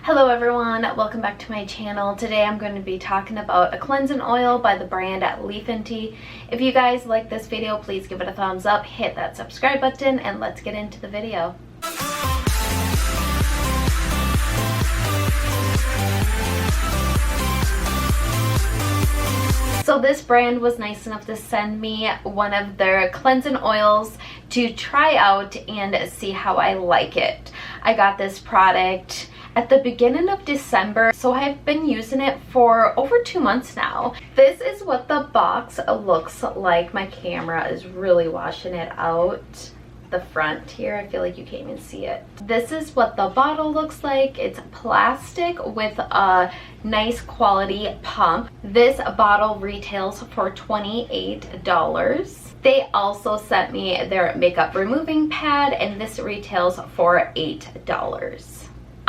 Hello everyone, welcome back to my channel. Today I'm going to be talking about a cleansing oil by the brand LEAFINTY. If you guys like this video, please give it a thumbs up, hit that subscribe button, and let's get into the video. So this brand was nice enough to send me one of their cleansing oils to try out and see how I like it. I got this product at the beginning of December, so I've been using it for over 2 months now. This is what the box looks like. My camera is really washing it out. The front here, I feel like you can't even see it. This is what the bottle looks like. It's plastic with a nice quality pump. This bottle retails for $28. They also sent me their makeup removing pad, and this retails for $8.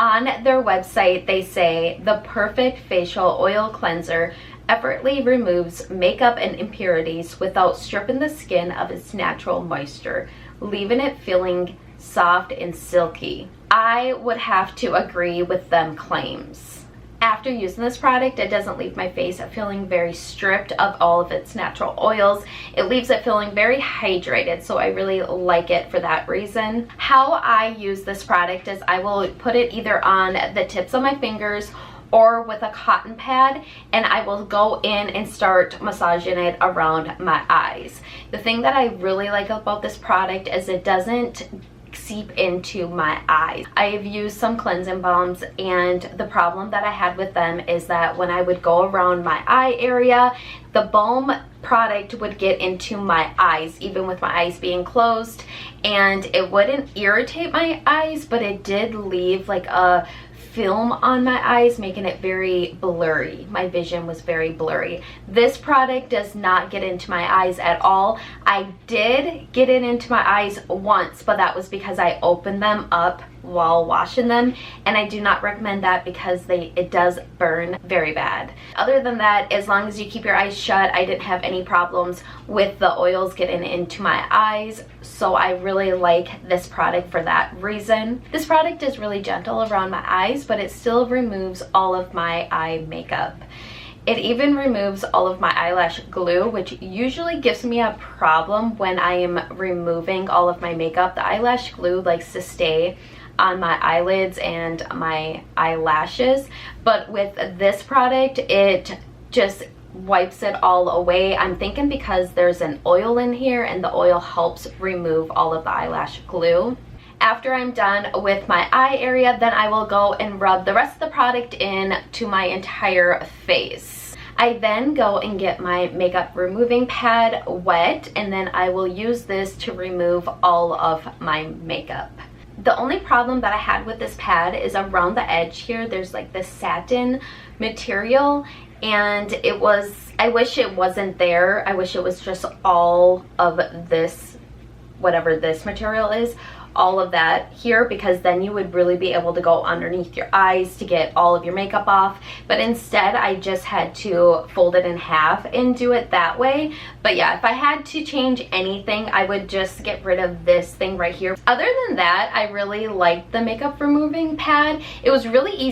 On their website, they say the perfect facial oil cleanser effortlessly removes makeup and impurities without stripping the skin of its natural moisture, leaving it feeling soft and silky. I would have to agree with them claims. After using this product, it doesn't leave my face feeling very stripped of all of its natural oils. It leaves it feeling very hydrated, so I really like it for that reason. How I use this product is I will put it either on the tips of my fingers or with a cotton pad, and I will go in and start massaging it around my eyes. The thing that I really like about this product is it doesn't seep into my eyes. I've used some cleansing balms, and the problem that I had with them is that when I would go around my eye area, the balm product would get into my eyes even with my eyes being closed, and it wouldn't irritate my eyes, but it did leave like a film on my eyes, making it very blurry. My vision was very blurry. This product does not get into my eyes at all. I did get it into my eyes once, but that was because I opened them up while washing them, and I do not recommend that because it does burn very bad. Other than that, as long as you keep your eyes shut, I didn't have any problems with the oils getting into my eyes, so I really like this product for that reason. This product is really gentle around my eyes, but it still removes all of my eye makeup. It even removes all of my eyelash glue, which usually gives me a problem when I am removing all of my makeup. The eyelash glue likes to stay on my eyelids and my eyelashes, but with this product it just wipes it all away. I'm thinking because there's an oil in here, and the oil helps remove all of the eyelash glue. After I'm done with my eye area, then I will go and rub the rest of the product in to my entire face. I then go and get my makeup removing pad wet, and then I will use this to remove all of my makeup. The only problem that I had with this pad is around the edge here, there's like this satin material, and I wish it wasn't there. I wish it was just all of this, whatever this material is, all of that here, because then you would really be able to go underneath your eyes to get all of your makeup off. But instead I just had to fold it in half and do it that way. But yeah, if I had to change anything, I would just get rid of this thing right here. Other than that, I really liked the makeup removing pad. It was really easy